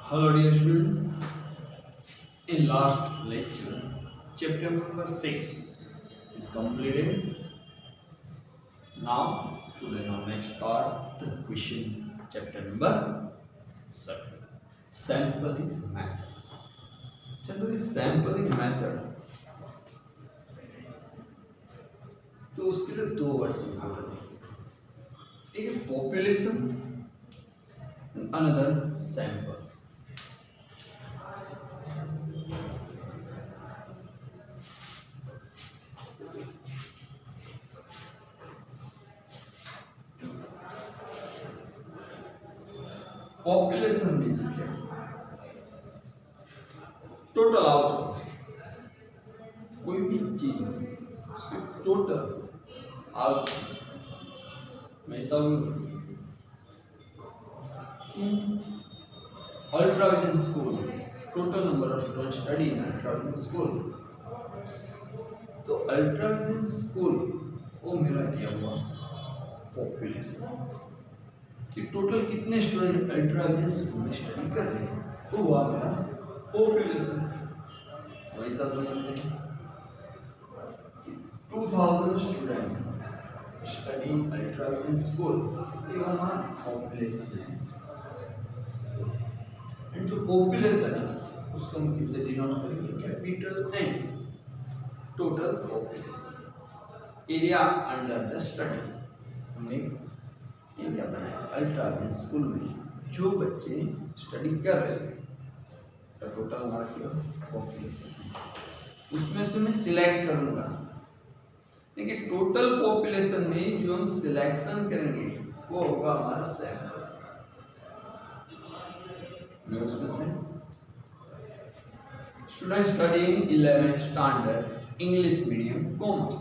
Hello dear students, in last lecture, chapter number 6 is completed. Now, today our next part, the question chapter number 7, sampling method. Generally sampling method, तो उसके लिए दो words important है, एक है population, another sample. Population means क्या? Total output, कोई भी चीज उसके टोटल आउटपुट में ऐसा कि ultra vision school total number of student study in ultra vision school. तो अल्ट्रा विजन स्कूल वो मेरा क्या हुआ? पॉपुलेशन कि टोटल कितने स्टूडेंट अल्ट्रा विजन स्कूल में स्टडी कर रहे हैं, वो हुआ मेरा पॉपुलेशन. वैसा समझते हैं 2000 student study in ultra vision school, ये हमारा पॉपुलेशन है. एंड जो पॉपुलेशन है उसको हम किससे डिनोट करेंगे? Capital N. Total population area under the study. हमने एरिया बनाया अल्ट्रा विजन स्कूल में जो बच्चे स्टडी कर रहे हैं, तो टोटल हमारा क्या पॉपुलेशन. उसमें से मैं सिलेक्ट करूंगा. देखिए टोटल पॉपुलेशन में जो हम सिलेक्शन करेंगे वो होगा हमारा सैंपल. मैं उसमें से student studying 11th standard English medium commerce,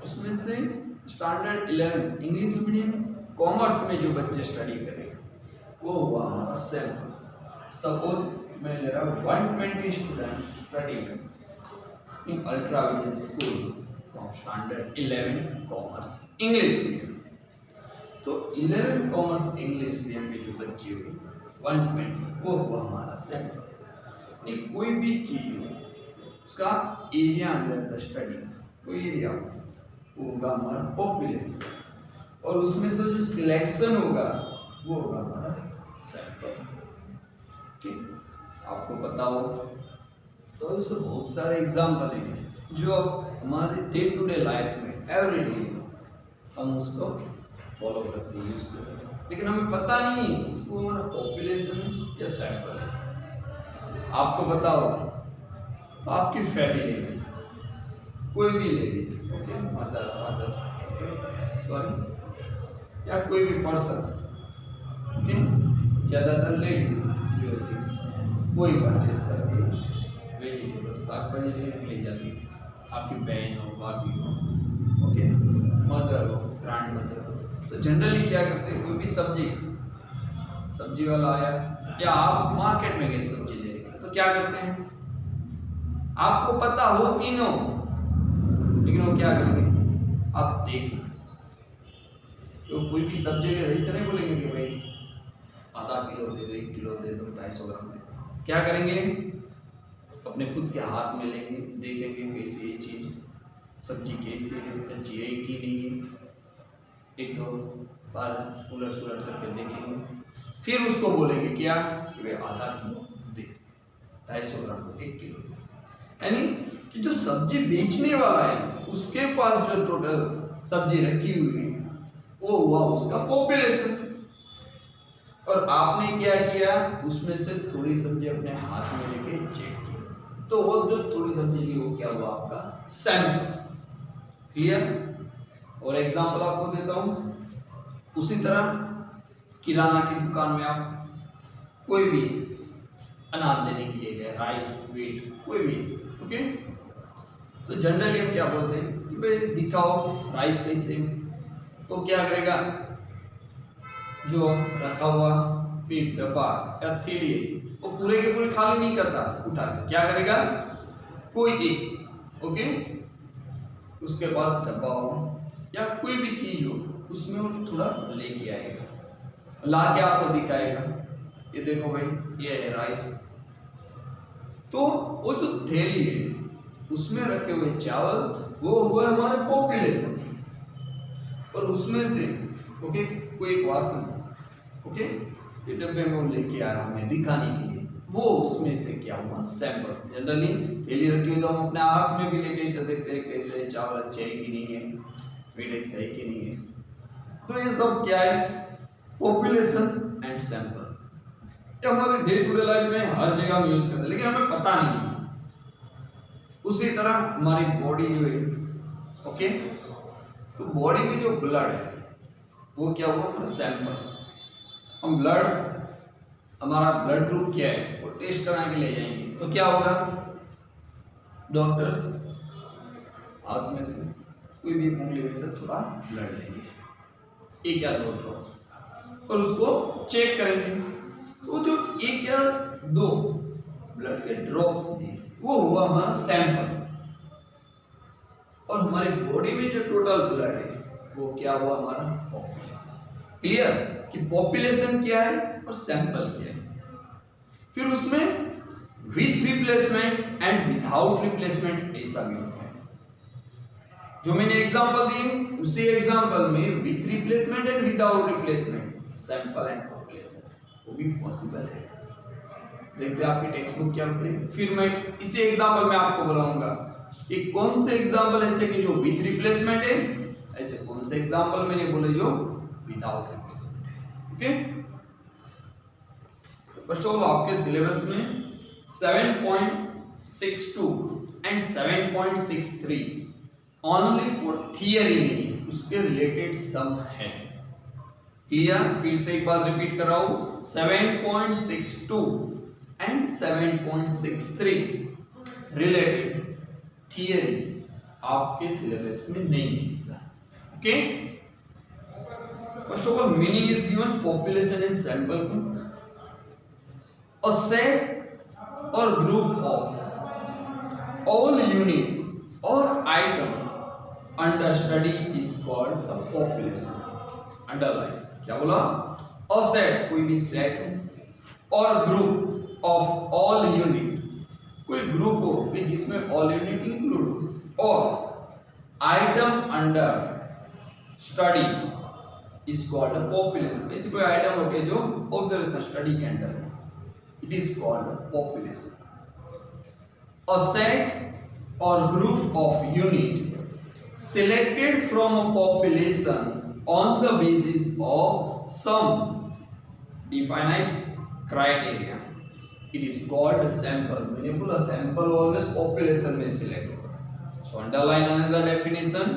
उसमें से स्टैंडर्ड 11 इंग्लिश मीडियम कॉमर्स में जो बच्चे स्टडी करेंगे वो हुआ हमारा सैंपल. सपोज मैं ले रहा हूँ 120 student study in ultra vision school from standard 11 commerce English medium. तो 11 कॉमर्स इंग्लिश मीडियम के जो बच्चे हुए 120 वो हुआ हमारा सैंपल. कोई भी चीज हो उसका एरिया अंडर द स्टडी, कोई एरिया वो होगा हमारा पॉपुलेशन, और उसमें से जो सिलेक्शन होगा वो होगा हमारा सैंपल. आपको पता हो तो इससे बहुत सारे एग्जाम्पल हैं जो हमारे डे टू डे लाइफ में एवरी डे हम उसको फॉलो करते हैं, यूज करते हैं, लेकिन हमें पता नहीं वो हमारा पॉपुलेशन या सैंपल है. आपको पता हो तो आपकी फैमिली में कोई भी ladies, okay, mother father, sorry, या कोई भी पर्सन, ओके, ज़्यादातर लेडीज जो होती है कोई परचेस करती है वेजिटेबल, साग भाजी ले जाती है. आपकी बहन हो, भाभी हो, ओके, मदर हो, ग्रैंड मदर हो, तो जनरली क्या करते हैं? कोई भी सब्जी वाला आया या आप मार्केट में गए सब्जी ले, तो क्या करते हैं? आपको पता हो कि नो, लेकिन वो क्या करेंगे? आप देखना, तो कोई भी सब्जी के ऐसे नहीं बोलेंगे कि भाई आधा किलो दे दो, 1 किलो दे दो, 250 ग्राम दे दो. क्या करेंगे? अपने खुद के हाथ में लेंगे, देखेंगे कैसी ये चीज सब्जी कैसी है, अच्छी है कि नहीं, 1-2 बार उलट सुलट करके देखेंगे, फिर उसको बोलेंगे क्या कि भाई आधा किलो दे, 250 ग्राम को 1 किलो. यानी कि जो सब्जी बेचने वाला है उसके पास जो टोटल सब्जी रखी हुई है वो हुआ उसका पॉपुलेशन, और आपने क्या किया? उसमें से थोड़ी सब्जी अपने हाथ में लेके चेक किया, तो वो जो थोड़ी सब्जी ली वो क्या हुआ? आपका सैंपल. क्लियर? और एग्जांपल आपको देता हूं. उसी तरह किराना की दुकान में आप कोई भी अनाज लेने के लिए गए, राइस, व्हीट, कोई भी, ओके, तो जनरली हम क्या बोलते हैं कि भाई दिखाओ राइस कैसे. तो क्या करेगा? जो रखा हुआ पीप डब्बा या थैली वो पूरे के पूरे खाली नहीं करता, उठा के क्या करेगा? कोई एक, ओके, उसके पास डब्बा हो या कोई भी चीज हो उसमें वो थोड़ा लेके आएगा, ला के आपको दिखाएगा. ये देखो भाई, ये है राइस। तो वो जो थैली है उसमें रखे हुए चावल वो हुआ हमारे पॉपुलेशन, और उसमें से ओके कोई एक वासन ओके ये डब्बे में वो लेके आया हमें दिखाने के लिए, वो उसमें से क्या हुआ सैंपल। जनरली थैली रखी हुई तो हम अपने हाथ में भी लेके इसे देखते हैं कैसे चावल अच्छे है कि नहीं है, मीठा सही कि नहीं है। तो ये सब क्या है, पॉपुलेशन एंड सैंपल। ये हमारे डे टू डे लाइफ में हर जगह हम यूज करते हैं लेकिन हमें पता नहीं है। उसी तरह हमारी बॉडी जो है ओके, तो बॉडी में जो ब्लड है वो क्या हुआ हमारा सैंपल। हम ब्लड, हमारा ब्लड ग्रुप क्या है वो टेस्ट कराने के लिए जाएंगे तो क्या होगा, डॉक्टर्स हाथ में से कोई भी उंगली में से थोड़ा ब्लड लेंगे, एक या दो ड्रॉप, और उसको चेक करेंगे। तो जो एक या दो ब्लड के ड्रॉप वो हुआ हमारा सैंपल, और हमारी बॉडी में जो टोटल ब्लड है वो क्या हुआ हमारा पॉपुलेशन। क्लियर कि पॉपुलेशन क्या है और सैंपल क्या है। फिर उसमें with replacement and without replacement ऐसा भी होता है। जो मैंने एग्जांपल दिए उसी एग्जांपल में with replacement and without replacement sample and population वो भी पॉसिबल है। देखते हैं आपकी टेक्स्ट बुक क्या होती है। फिर मैं इसी एग्जांपल में आपको बताऊंगा कि कौन से एग्जांपल ऐसे कि जो विथ रिप्लेसमेंट है, ऐसे कौन से एग्जांपल मैंने बोले जो विदाउट रिप्लेसमेंट है। ओके, फर्स्ट ऑफ ऑल आपके सिलेबस में 7.62 एंड 7.63 ओनली फॉर थियरी नहीं, उसके रिलेटेड सम है। क्लियर, फिर से एक बार रिपीट कर रहा हूं, 7.62 एंड 7.63 रिलेटेड थियरी आपके सिलेबस में नहीं है हिस्सा। Okay, first of all meaning is given population and sample. A set or group of all units or item under study is called a population. Underline क्या बोला, a set कोई भी set और ग्रुप ऑफ ऑल यूनिट कोई group हो कि जिसमें all unit include हो, और item under study is called a population. ऐसे कोई आइटम हो गया जो ऑब्जर्वेशन स्टडी के अंडर है, it is called population. A set or group of units selected from a population on the basis of some definite criteria, it is called a sample. मैंने बोला sample always population में select होगा। So underline another definition,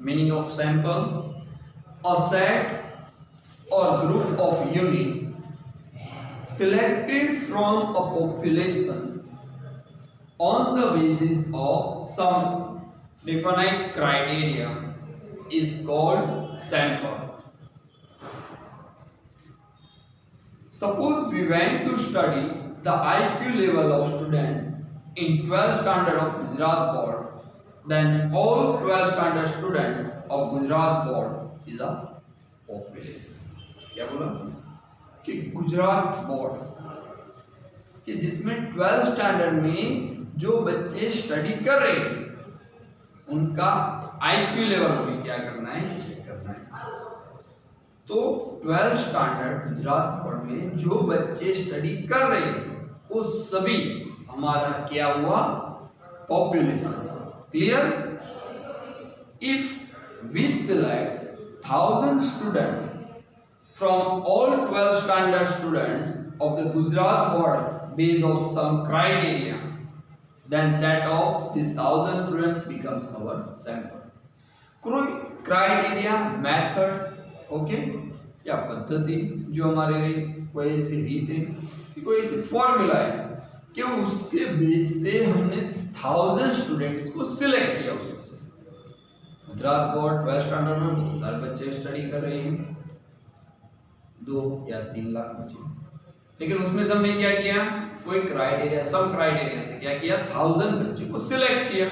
meaning of sample: a set or group of units selected from a population on the basis of some definite criteria is called sample. Suppose we went to study the IQ level of student in 12th standard of Gujarat board, then all 12th standard students of Gujarat board is a population. क्या बोला कि Gujarat board कि जिसमें 12th standard में जो बच्चे study कर रहे हैं उनका आईक्यू लेवल हमें क्या करना है, चेक करना है। तो 12th स्टैंडर्ड गुजरात बोर्ड में जो बच्चे स्टडी कर रहे हैं वो सभी हमारा क्या हुआ, population. Clear, if we select 1000 students from all 12 standard students of the Gujarat board based on some criteria, then set of these 1000 students becomes our sample. कोई क्राइटेरिया, मेथड्स, ओके, या पद्धति जो हमारे लिए कोई ऐसी रीत है कि कोई ऐसी फॉर्मूला है कि उसके बेस से हमने 1000 स्टूडेंट्स को सिलेक्ट किया। उसमें से गुजरात बोर्ड 12 स्टैंडर्ड में बहुत सारे बच्चे स्टडी कर रहे हैं, 2 या 3 लाख बच्चे, लेकिन उसमें से हमने क्या किया, कोई क्राइटेरिया, सम क्राइटेरिया से क्या किया, 1000 बच्चे को सिलेक्ट किया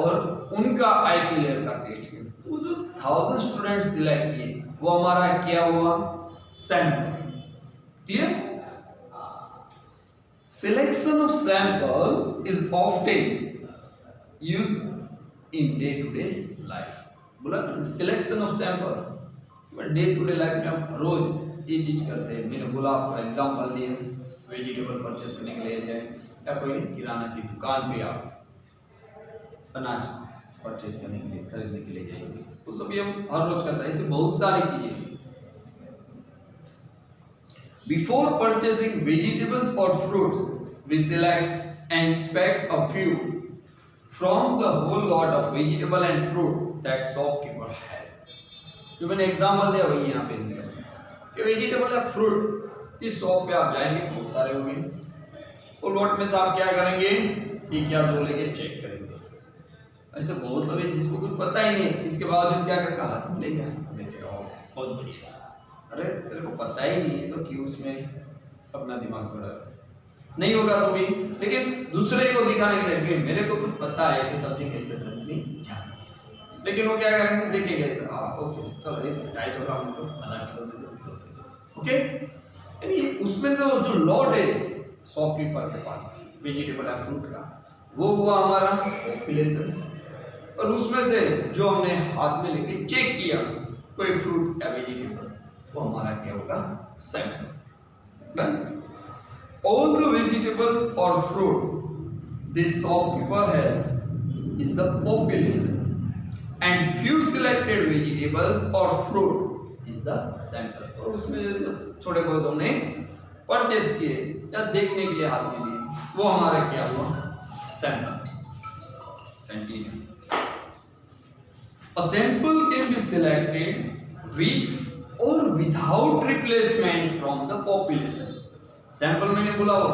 और उनका आईक्यू लेवल का टेस्ट किया। वो जो 1000 स्टूडेंट सिलेक्ट किए वो हमारा क्या हुआ, sample. Clear, Selection of sample is often used in day-to-day life. बोला selection of sample day to day life में हम रोज ये चीज करते हैं. मैंने बोला आपको एग्जांपल दिए, वेजिटेबल परचेस करने के लिए जाए या कोई किराना की दुकान पे आप अनाज परचेस करने के लिए खरीदने के लिए जाएंगे, तो सभी हम हर रोज करते हैं. ऐसे बहुत सारी चीजें. Before purchasing vegetables or fruits, we select and inspect a few from the whole lot of vegetable and fruit that shopkeeper has. जो मैंने एग्जाम्पल दिया वही यहाँ पे दिया कि वेजिटेबल या फ्रूट इस शॉप पे आप जाएंगे, बहुत सारे होंगे, और लॉट में से आप क्या करेंगे कि क्या दो लेके चेक करेंगे. ऐसे बहुत लोग हैं जिसको कुछ पता ही नहीं, इसके बावजूद क्या करता हाथ में ले गया, देखिए बहुत बढ़िया. अरे तेरे को पता ही नहीं तो क्यों उसमें अपना दिमाग बढ़ा नहीं होगा तो भी, लेकिन दूसरे को दिखाने के लिए भी मेरे को कुछ पता है कि सब्जी कैसे करनी चाहिए, लेकिन वो क्या करेंगे देखेंगे ओके चलो 250 ग्राम तो आधा किलो दे दो, ओके. यानी उसमें जो लॉट है शॉपकीपर के पास वेजिटेबल या फ्रूट का, वो हुआ हमारा पॉपुलेशन, और उसमें से जो हमने हाथ में लेके चेक किया कोई फ्रूट या वेजिटेबल, वो हमारा क्या होगा sample. All the vegetables or fruit this shopkeeper has is the population, and few selected vegetables or fruit is the sample. और उसमें थोड़े बहुत हमने परचेस किए या देखने के लिए हाथ में दिए, वो हमारा क्या हुआ sample. Continue. A sample can be selected with or without replacement from the population. Sample मैंने बोला हो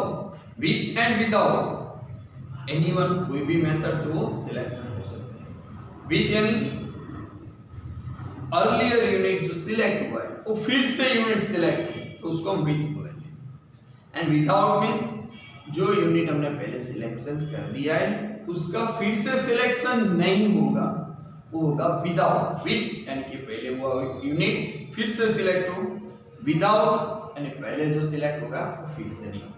विथ एंड विदाउट एनीवन, कोई भी मेथड से वो सिलेक्शन हो सकते हैं. विथ यानी अर्लियर यूनिट जो सिलेक्ट हुआ है वो फिर से यूनिट सिलेक्ट हुई तो उसको हम विथ बोलेंगे. एंड विदाउट मींस जो यूनिट हमने पहले सिलेक्शन कर दिया है उसका फिर से सिलेक्शन नहीं होगा, वो होगा विदाउट. विथ यानी कि पहले हुआ यूनिट फिर से सिलेक्ट हो, विदाउट यानी पहले जो सिलेक्ट होगा वो फिर से नहीं होगा.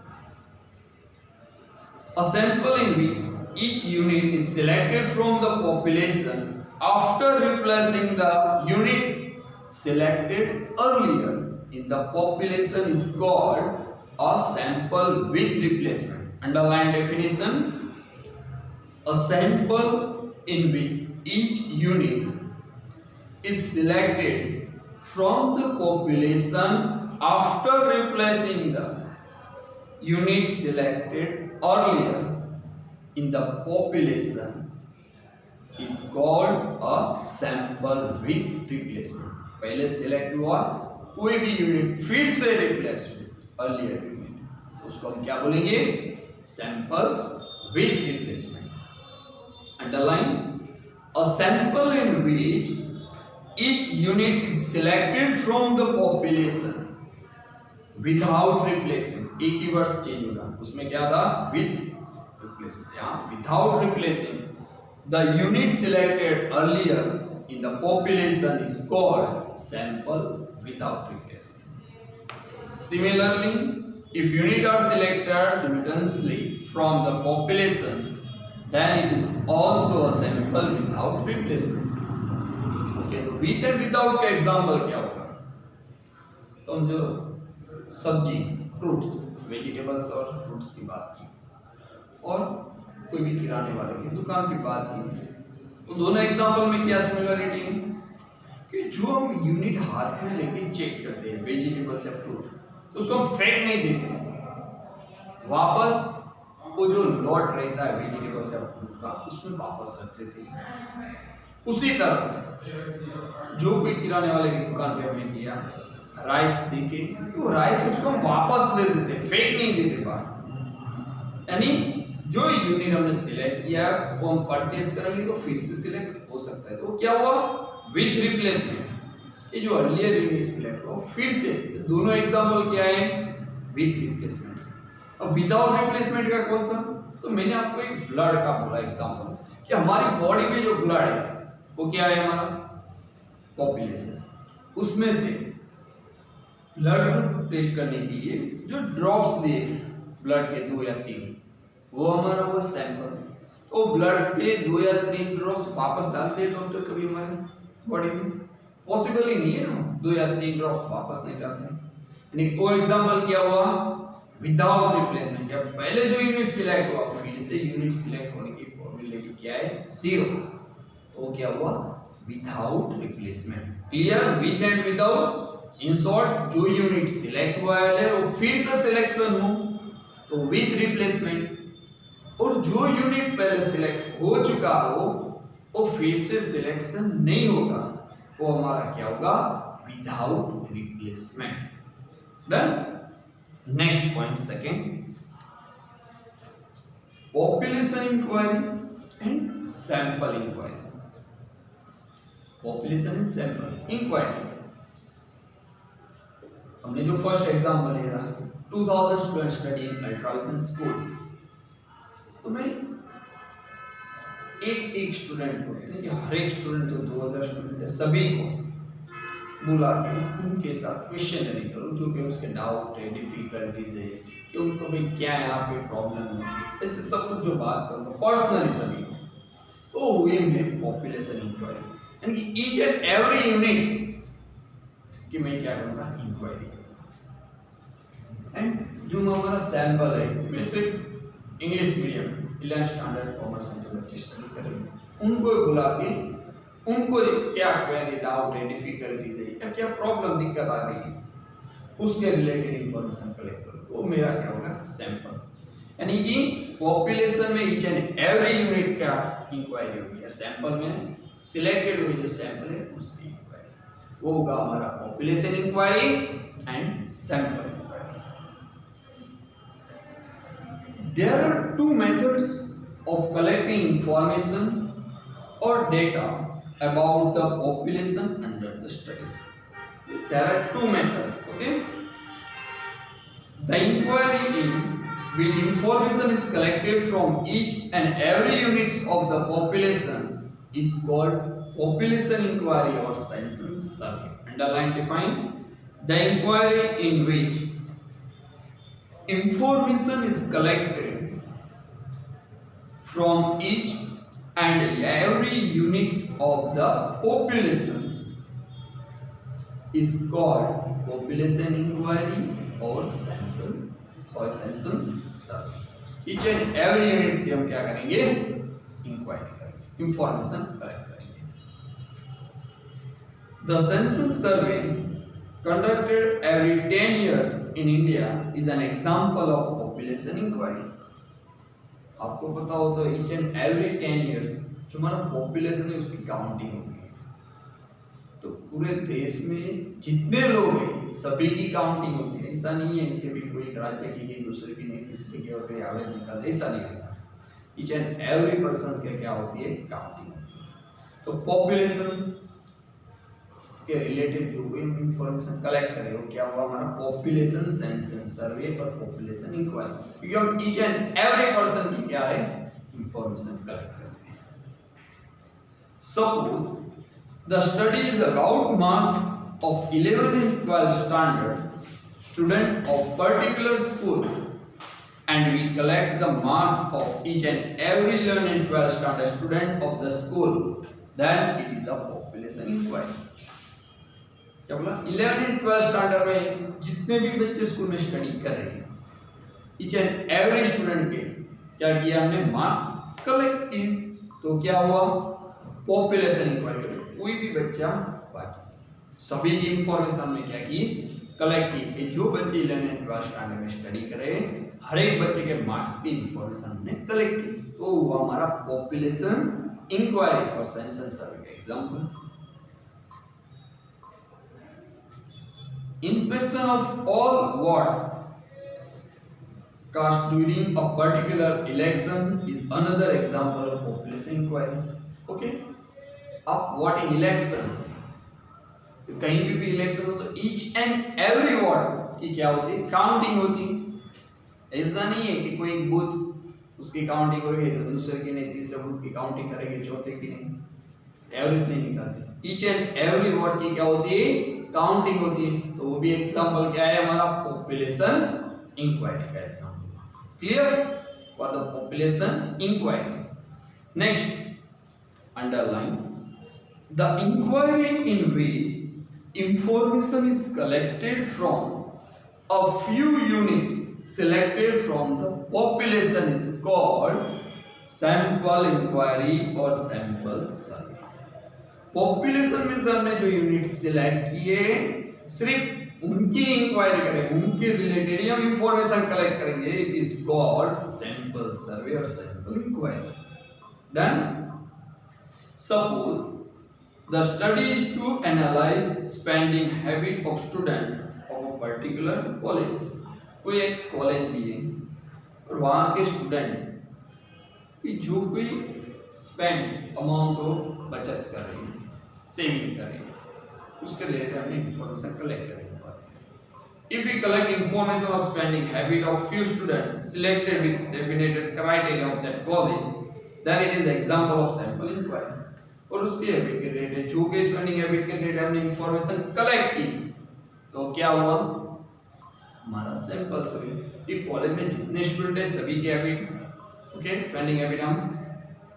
A sample in which each unit is selected from the population after replacing the unit selected earlier in the population is called a sample with replacement. Underline definition. A sample in which each unit is selected from the population after replacing the unit selected earlier in the population is called a sample with replacement. पहले select हुआ कोई भी unit फिर से replace हुई earlier unit, उसको हम क्या बोलेंगे sample with replacement. Underline. A sample in which each unit is selected from the population without replacing. एक ही वर्ड चेंज होगा, उसमें क्या था with replacement, यहाँ without replacing the unit selected earlier in the population is called sample without replacement. Similarly, if units are selected simultaneously from the population, then it is also a sample without replacement. Okay, तो with and without का example क्या होगा, तो हम जो सब्जी fruits vegetables और fruits की बात की और कोई भी किराने वाले की दुकान की बात की, तो दोनों एग्जाम्पल में क्या सिमिलरिटी है कि जो हम यूनिट हाथ में लेके चेक करते हैं वेजिटेबल्स या फ्रूट, तो उसको हम फेंक नहीं देते, वापस वो जो लॉट रहता है वेजिटेबल्स या फ्रूट का उसमें वापस रख देते हैं. उसी तरह से जो कोई किराने वाले की दुकान पे हमने किया राइस देके तो राइस उसको हम वापस दे देते, फेंक नहीं देते बाहर. यानी जो यूनिट हमने सिलेक्ट किया वो हम परचेस करेंगे तो फिर से सिलेक्ट हो सकता है, तो क्या हुआ विथ रिप्लेसमेंट. ये जो अर्लियर यूनिट सिलेक्ट हो फिर से, दोनों एग्जांपल क्या है विथ रिप्लेसमेंट. अब विदाउट रिप्लेसमेंट का कौन सा, तो मैंने आपको एक ब्लड का बोला एग्जांपल कि हमारी बॉडी में जो ब्लड है वो क्या है हमारा पॉपुलेशन, उसमें से ब्लड टेस्ट करने के लिए जो ड्रॉप्स दिए ब्लड के 2 या 3, वो हमारा हुआ सैंपल। तो ब्लड के 2 या 3 ड्रॉप्स वापस डालते हैं डॉक्टर कभी हमारे बॉडी में? पॉसिबल ही नहीं है ना, 2 या 3 ड्रॉप्स वापस नहीं डालते हैं। यानी वो एग्जांपल क्या हुआ? Without replacement. जब पहले जो यूनिट सिलेक्ट हुआ फिर से यूनिट सिलेक्ट होने की प्रोबेबिलिटी क्या है? 0। तो क्या हुआ? Without replacement. Clear? With and without. In short, जो यूनिट सिलेक्ट हुआ है वो फिर से सिलेक्शन हो तो विद रिप्लेसमेंट, और जो यूनिट पहले सिलेक्ट हो चुका हो वो फिर से सिलेक्शन नहीं होगा, वो हमारा क्या होगा? Without replacement. Done. Next point second, population inquiry and sample inquiry. Population and sample inquiry, हमने जो फर्स्ट एग्जांपल लिया 2000 students study in ultra vision school, तो मैं एक स्टूडेंट को, यानी कि हर एक स्टूडेंट जो 2000 स्टूडेंट है सभी को बुला के उनके साथ क्वेश्चनरी करूं, जो कि उसके डाउट है, डिफिकल्टीज है, कि उनको भाई क्या यहाँ पे प्रॉब्लम है, ऐसे सब कुछ जो बात करूंगा पर्सनली सभी को। तो हुई में पॉपुलेशन इंक्वायरी, यानी कि ईच एंड एवरी यूनिट कि मैं क्या करूंगा? इंक्वायरी। एंड जो हमारा सैंपल है, मैं सिर्फ English medium 11th standard commerce में जो बच्चे स्टडी कर रहे हैं उनको बुला के उनको क्या क्वेरी, डाउट है, डिफिकल्टीज है या क्या प्रॉब्लम, दिक्कत आ रही है, उसके रिलेटेड इंफॉर्मेशन कलेक्ट करो, तो मेरा क्या होगा? सैंपल। यानी कि पॉपुलेशन में ईच एंड एवरी यूनिट का इंक्वायरी होगी, और सैंपल में सिलेक्टेड हुई जो सैंपल है उसकी इंक्वायरी, वो होगा हमारा population inquiry and sample inquiry. There are two methods of collecting information or data about the population under the study. There are two methods, okay? The inquiry in which information is collected from each and every units of the population is called population inquiry or census survey. Underline, define. The inquiry in which information is collected from each and every units of the population is called population inquiry or census survey. Each and every unit की हम क्या करेंगे? Inquiry करेंगे, information collect करेंगे। The census survey conducted every 10 years in India is an example of population inquiry. आपको पता हो तो each and every 10 years जो हमारा पॉपुलेशन है उसकी काउंटिंग होती है, तो पूरे देश में जितने लोग हैं सभी की काउंटिंग होती है। ऐसा नहीं है कि भी कोई राज्य की गई दूसरे की नहीं, तीसरे की और एवरेज निकाल, ऐसा नहीं होता। ईच एंड एवरी पर्सन के क्या होती है? काउंटिंग होती है। तो पॉपुलेशन के रिलेटेड जो भी इंफॉर्मेशन कलेक्ट करें वो क्या हुआ? हमारा पॉपुलेशन सेंसस सर्वे और पॉपुलेशन इंक्वायरी, क्योंकि हम ईच एंड एवरी पर्सन की क्या है? इंफॉर्मेशन कलेक्ट करते हैं। Suppose the study is about marks of 11 and 12 standard student of particular school and we collect the marks of each and every 11 and 12 standard student of the school, then it is a population inquiry. क्या बोला? 11 and 12 standard में जितने भी बच्चे school में study कर रहे हैं, ईच एंड एवरी स्टूडेंट के क्या किया हमने? मार्क्स कलेक्ट किए। तो क्या हुआ? Population inquiry. कोई भी बच्चा बाकी सभी की इंफॉर्मेशन हमने क्या की? कलेक्ट की कि जो बच्चे 11 and 12 स्टैंडर्ड में स्टडी कर रहे हैं हर एक बच्चे के मार्क्स की इंफॉर्मेशन हमने कलेक्ट की, तो हुआ हमारा पॉपुलेशन इंक्वायरी और सेंसस सर्वे का example. Inspection of all votes cast during a particular election is another example of population inquiry. Okay? अब voting election, कहीं भी इलेक्शन हो तो each and every vote की क्या होती है? काउंटिंग होती है। ऐसा नहीं है कि कोई बूथ उसकी काउंटिंग होगी तो दूसरे की नहीं, तीसरे बूथ की काउंटिंग करेंगे, चौथे की नहीं, एवरेज नहीं निकालते। ईच एंड एवरी वोट की क्या होती है? काउंटिंग होती है। तो वो भी एग्जांपल क्या है? हमारा पॉपुलेशन इंक्वायरी का example. Clear? For the population inquiry. Next, underline the inquiry in which information is collected from a few units selected from the population is called sample inquiry or sample survey. Population में से हमने जो unit select किए सिर्फ उनकी inquiry करेंगे, उनके related ही हम इंफॉर्मेशन कलेक्ट करेंगे. It is called sample survey और sample inquiry. Done. Suppose the study is to analyse spending habit of student of a particular college. कोई एक कॉलेज लिए और वहां के स्टूडेंट की जो कोई स्पेंड अमाउंट ऑफ बचत कर रही है, सेविंग कर रही है, उसके रिलेटेड हमने इंफॉर्मेशन कलेक्ट करेंगे. If we collect information of spending habit of few students selected with definite criteria of that college, then it is example of sample inquiry. और उसके हैबिट के रिलेटेड जो के स्पेंडिंग हैबिट के related हमने information collect की, तो क्या हुआ हमारा सैंपल सर्वे. ये कॉलेज में जितने स्टूडेंट है सभी के हैबिट, ओके, स्पेंडिंग हैबिट हम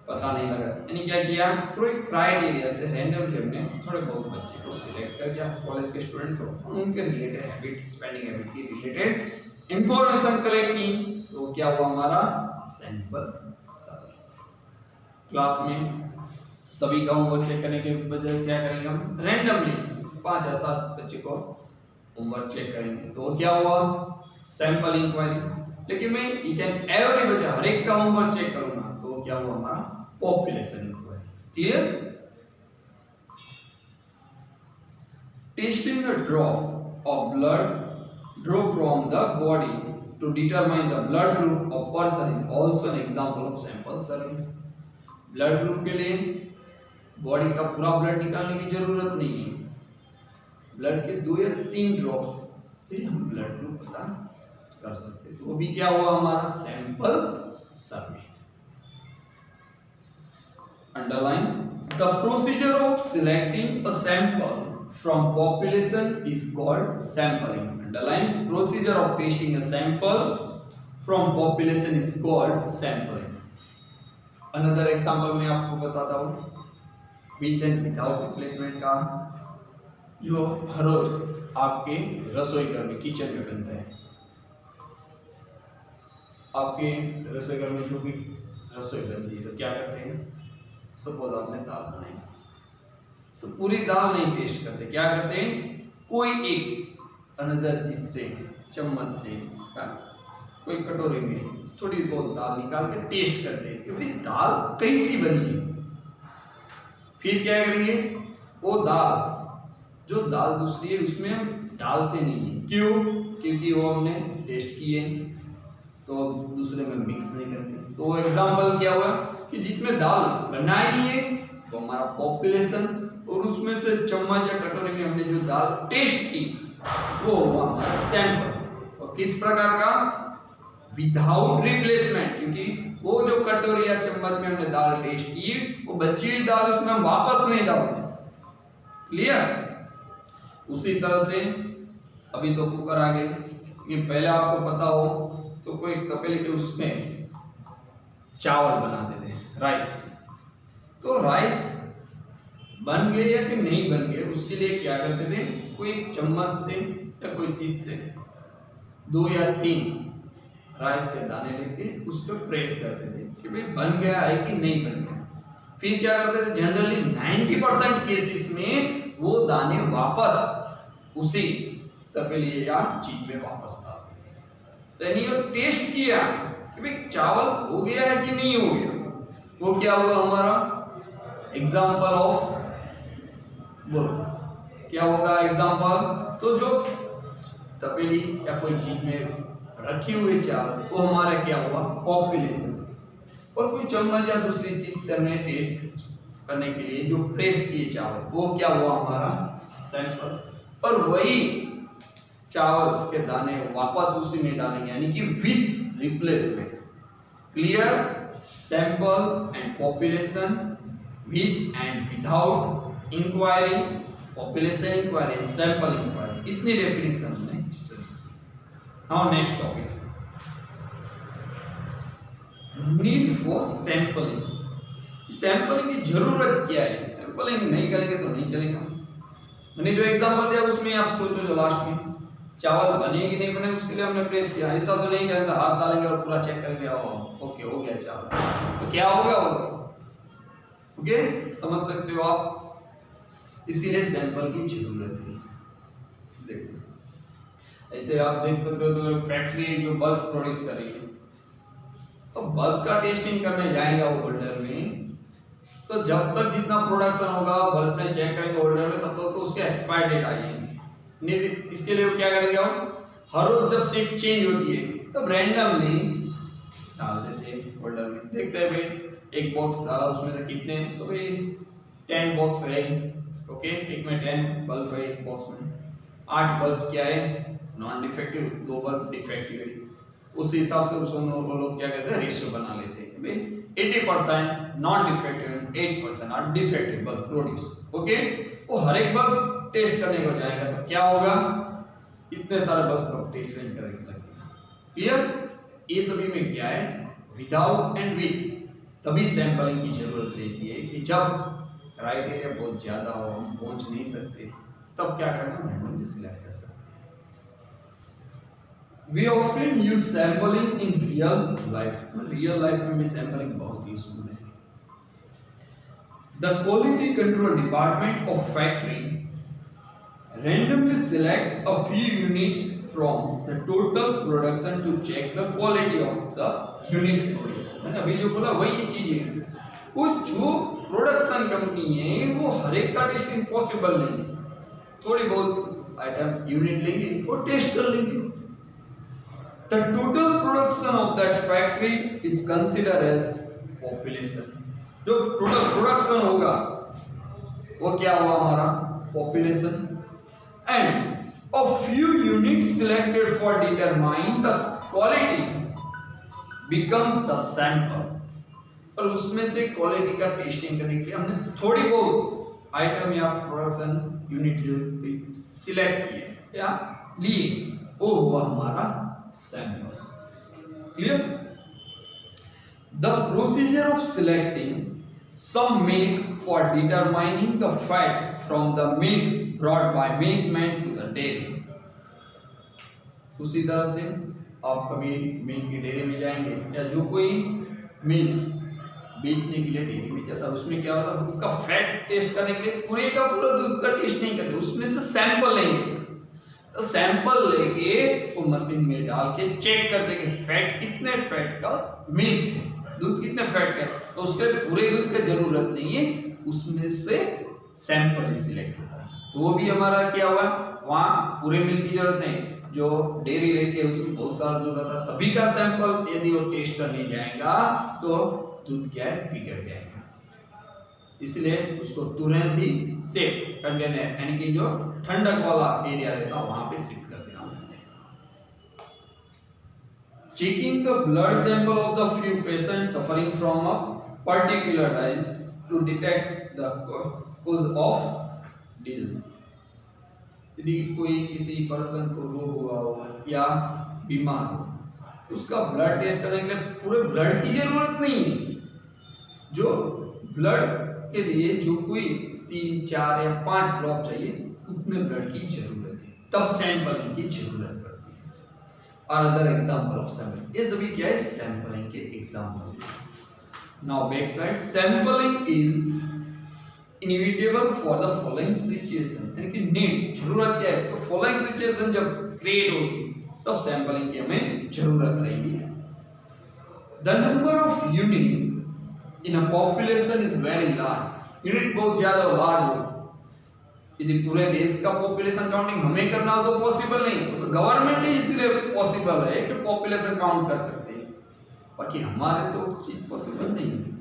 पता नहीं लगा. यानी क्या किया, पूरे क्राइटेरिया से रैंडमली हमने थोड़े बहुत बच्चे को सिलेक्ट करके कॉलेज के स्टूडेंट को उनके रिलेटेड हैबिट, स्पेंडिंग हैबिट की रिलेटेड इंफॉर्मेशन कलेक्ट की, तो क्या हुआ हमारा सैंपल सर्वे. क्लास में सभी का होमवर्क चेक करने के बजाय क्या करेंगे, हम रैंडमली 5 या 7 बच्चे को होमवर्क चेक करेंगे, तो क्या हुआ सैंपल इंक्वायरी. लेकिन मैं ईच एंड एवरी बच्चा हर एक का होमवर्क चेक करूंगा, तो क्या हुआ हमारा population inquiry. Clear. Testing the drop of blood draw from the body to determine the blood group of person is also an example of sample survey. Blood group के लिए बॉडी का पूरा blood निकालने की जरूरत नहीं है. ब्लड के 2 या 3 ड्रॉप्स से हम ब्लड ग्रुप पता कर सकते हैं, तो वो भी क्या हुआ हमारा sample survey. Underline the procedure of selecting a sample from population is called sampling. Underline procedure of testing a sample from population is called sampling. Another example मैं आपको बताता हूँ with and without replacement का, जो हर रोज आपके रसोई घर में किचन में बनता है. आपके रसोई घर में जो भी रसोई बनती है तो क्या करते हैं, सपोज आपने दाल बनाई तो पूरी दाल नहीं टेस्ट करते, क्या करते हैं कोई एक अनदर चीज से, चम्मच से, कोई कटोरी में थोड़ी बहुत दाल निकाल के टेस्ट करते हैं क्योंकि दाल कैसी बनी है. फिर क्या करेंगे, वो दाल जो दाल दूसरी है उसमें हम डालते नहीं है. क्यों, क्योंकि वो हमने टेस्ट किए तो दूसरे में मिक्स नहीं करते. तो एग्जाम्पल क्या हुआ कि जिसमें दाल बनाई है वो हमारा पॉपुलेशन, और उसमें से चम्मच या कटोरी में हमने जो दाल टेस्ट की वो हुआ हमारा सैंपल. और किस प्रकार का, विदाउट रिप्लेसमेंट, क्योंकि वो जो कटोरी या चम्मच में हमने दाल टेस्ट की वो बची हुई दाल उसमें हम वापस नहीं डालते. क्लियर. उसी तरह से अभी तो कुकर आ गए, ये पहले आपको पता हो तो कोई तपेले के उसमें चावल बनाते थे, राइस. तो राइस बन गए या कि नहीं बन गए उसके लिए क्या करते थे, कोई चम्मच से या कोई चीज से 2 या 3 राइस के दाने लेके उसको प्रेस करते थे कि भाई बन गया है कि नहीं बन गया. फिर क्या करते थे, जनरली 90% केसेस में वो दाने वापस उसी तपेले या चीज में वापस डालते थे. तो ये टेस्ट किया कि भाई चावल हो गया है कि नहीं हो गया, वो क्या हुआ हमारा एग्जाम्पल ऑफ, बोलो क्या होगा एग्जाम्पल. तो जो तपेली या कोई चीज में रखी हुई चावल वो हमारा क्या हुआ पॉपुलेशन, और कोई चम्मच या दूसरी चीज से हमने टेस्ट करने के लिए जो प्रेस किए चावल वो क्या हुआ हमारा सैंपल. और वही चावल के दाने वापस उसी में डालेंगे यानी कि with replacement. Clear. Sample and population, with and without inquiry, population inquiry, sample inquiry, इतनी डेफिनेशन हमने स्टडी की. Now next topic need for sampling, sampling की जरूरत क्या है? सैंपलिंग नहीं करेंगे तो नहीं चलेगा। मैंने जो एग्जांपल दिया उसमें आप सोचो, जो लास्ट में चावल बने कि नहीं बने उसके लिए हमने प्रेस किया, ऐसा तो नहीं करेंगे हाथ डालेंगे और पूरा चेक करेंगे ओके हो गया चावल, तो क्या होगा वो? ओके, समझ सकते हो आप? इसीलिए सैंपल की जरूरत है। देखो ऐसे आप देख सकते हो, तो फैक्ट्री जो बल्ब प्रोड्यूस कर रही है, तो बल्ब का टेस्टिंग करने जाएगा वो होल्डर में, तो जब तक जितना प्रोडक्शन होगा बल्ब में चेक करेंगे होल्डर में, तब तक तो उसके एक्सपायर डेट आ जाएंगे। नहीं, इसके लिए क्या करेंगे हम, हर रोज जब शिफ्ट चेंज होती है तब रैंडमली डाल देते हैं होल्डर में, देखते हैं भाई एक बॉक्स डाला उसमें से कितने, तो भाई 10 बॉक्स है, ओके, एक में 10 बल्ब है, एक बॉक्स में 8 बल्ब क्या है नॉन डिफेक्टिव, 2 बल्ब डिफेक्टिव है। उस हिसाब से उसको वो लोग क्या कहते हैं रेशियो बना लेते हैं भाई 80% non defective, 8% are defective bulb produce. Okay, वो हर एक बल्ब टेस्ट करने को जाएगा तो क्या होगा, इतने सारे बल्ब का टेस्ट नहीं कर सकते। क्लियर? ये सभी में क्या है, विदाउट एंड विथ, तभी सैंपलिंग की जरूरत रहती है कि जब क्राइटेरिया बहुत ज्यादा हो, हम पहुंच नहीं सकते, तब क्या करना, रैंडमली सिलेक्ट कर सकते हैं। We often use sampling in real life. Real life में भी सैंपलिंग बहुत यूजफुल है। The quality control department of factory randomly select a few units from the total production to check the quality of the unit produced. मैंने अभी जो बोला वही चीज है, वो जो प्रोडक्शन कंपनी है वो हर एक का टेस्टिंग पॉसिबल नहीं है, थोड़ी बहुत आइटम यूनिट लेंगे और टेस्ट कर लेंगे। The total production of that factory is considered as population. जो टोटल प्रोडक्शन होगा वो क्या हुआ हमारा, population. And a few units selected for determine the quality becomes the sample. और उसमें से क्वालिटी का टेस्टिंग करने के लिए हमने थोड़ी बहुत आइटम या प्रोडक्शन यूनिट जो सिलेक्ट किए या लिए, वो हुआ हमारा sample. Clear? The procedure of selecting some milk for determining the fat from the milk brought by milkman to the dairy. उसी तरह से आप कभी मिल्क की डेयरी में जाएंगे या जो कोई मिल्क बेचने के लिए डेयरी में जाता है, उसमें क्या होता है, उसका फैट टेस्ट करने के लिए पूरे का पूरा दूध का टेस्ट नहीं करते, उसमें से सैंपल लेंगे। तो सैंपल लेके वो मशीन में डाल के चेक करते कि फैट कितने फैट का मिल्क है, दूध कितने फैट का, तो उसके पूरे दूध की जरूरत नहीं है, उसमें से सैंपल सिलेक्ट होता है। तो वो भी हमारा क्या हुआ, वहाँ पूरे मिल्क की जरूरत नहीं, जो डेयरी रहती है उसमें बहुत सारा दूध आता है, सभी का सैंपल यदि वो टेस्ट करने जाएगा तो दूध क्या है, बिगड़ जाएगा। इसलिए उसको तुरंत ही सेफ कंटेनर यानी कि जो ठंडक वाला एरिया रहता है वहां पे शिफ्ट कर देना होता है। Checking the blood sample of the few patients suffering from a particular disease to detect the cause of disease. यदि कोई किसी पर्सन को रोग हुआ हो या बीमार हो, उसका ब्लड टेस्ट करने के लिए पूरे ब्लड की जरूरत नहीं है, जो ब्लड के लिए जो कोई 3, 4 या 5 ड्रॉप चाहिए उतने ब्लड की जरूरत है, तब सैंपलिंग की जरूरत पड़ती है। और अदर एग्जांपल ऑफ सैंपलिंग, ये सभी क्या है, सैंपलिंग के example. Now back side, sampling is inevitable for the following situation, यानी कि नीड्स, जरूरत क्या है, तो फॉलोइंग सिचुएशन जब क्रिएट होगी तब सैंपलिंग की हमें जरूरत रहेगी। The number of unit in a population is very large, unit बहुत ज्यादा लार्ज हो, यदि पूरे देश का पॉपुलेशन काउंटिंग हमें करना हो तो पॉसिबल नहीं, तो गवर्नमेंट ही इसलिए पॉसिबल है कि पॉपुलेशन काउंट कर सकते हैं, बाकी हमारे से वो चीज पॉसिबल नहीं है।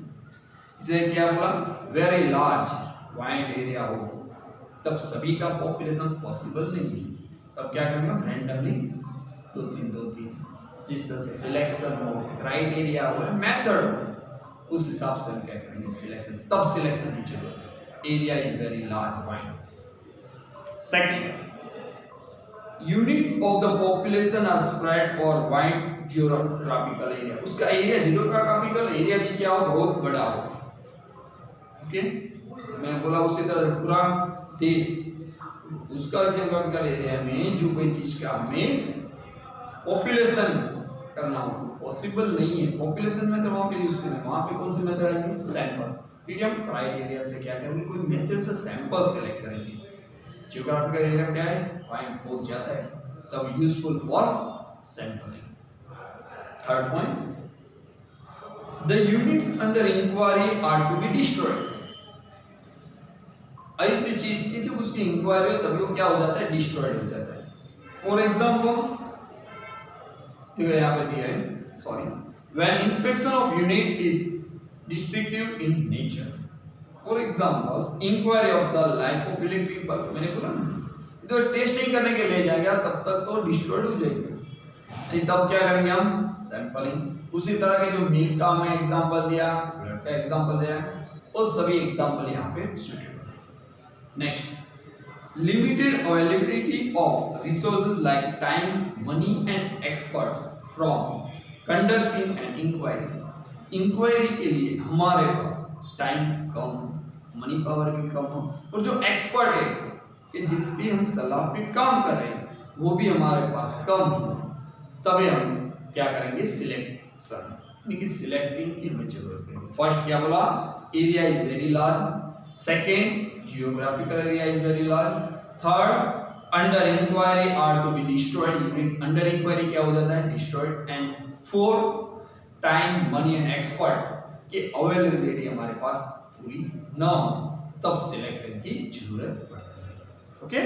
इसलिए क्या बोला, वेरी लार्ज वाइड एरिया हो, तब सभी का पॉपुलेशन पॉसिबल नहीं है, तब क्या करेंगे हम, रैंडमली 2-3 जिस तरह से सिलेक्शन हो, क्राइटेरिया हो, मेथड हो, उस हिसाब से हम क्या करेंगे, सिलेक्शन, तब सिलेक्शन की जरूरत है। Area is very large wide. Second, units of the population are spread और वाइड जियोग्राफिकल एरिया, उसका एरिया जियोग्राफिकल एरिया भी क्या हो, बहुत बड़ा हो। ओके, मैं बोला उसी तरह पूरा देश, उसका जियोग्राफिकल एरिया में जो कोई चीज का हमें पॉपुलेशन करना हो पॉसिबल नहीं है, पॉपुलेशन में तो वहां पे यूज करेंगे, वहां पे कौन सी मेथड आएंगे, सैंपल। ठीक है, हम क्राइटेरिया से क्या करेंगे, कोई मेथड से सैंपल सेलेक्ट करेंगे। जियोग्राफिकल एरिया क्या है, पॉइंट बहुत ज्यादा है, तब useful for sampling. Third point, the units under inquiry are to be destroyed. ऐसी चीज की जब उसकी इंक्वायरी हो तभी वो क्या हो जाता है, डिस्ट्रॉयड हो जाता है। फॉर एग्जांपल, ठीक है, यहाँ पे दिया है, sorry, when inspection of unit is destructive in nature. For example, inquiry of the life of living people, मैंने बोला ना, तो टेस्टिंग करने के लिए जाएंगे तब तक तो डिस्ट्रॉयड हो जाएंगे, तब क्या करेंगे हम, सैंपलिंग। उसी तरह के जो मीट का मैं एग्जांपल दिया, ब्लड का एग्जांपल दिया, वो सभी एग्जांपल यहाँ पे सुटेबल है। Next, limited availability of resources like time, money and experts from conducting an inquiry। इंक्वायरी के लिए हमारे पास टाइम कम, मनी पावर भी कम हो, और जो एक्सपर्ट है कि जिसकी हम सलाह पे काम कर रहे हैं वो भी हमारे पास कम हो, तभी हम क्या करेंगे, सिलेक्शन, यानी कि सिलेक्टिंग की हमें जरूरत है। फर्स्ट क्या बोला, area is very large, second geographical area is very large, third under inquiry are to be destroyed unit, under inquiry क्या हो जाता है, destroyed, and fourth time money and expert की अवेलेबिलिटी हमारे पास पूरी ना हो तब सिलेक्ट की जरूरत पड़ती है। ओके।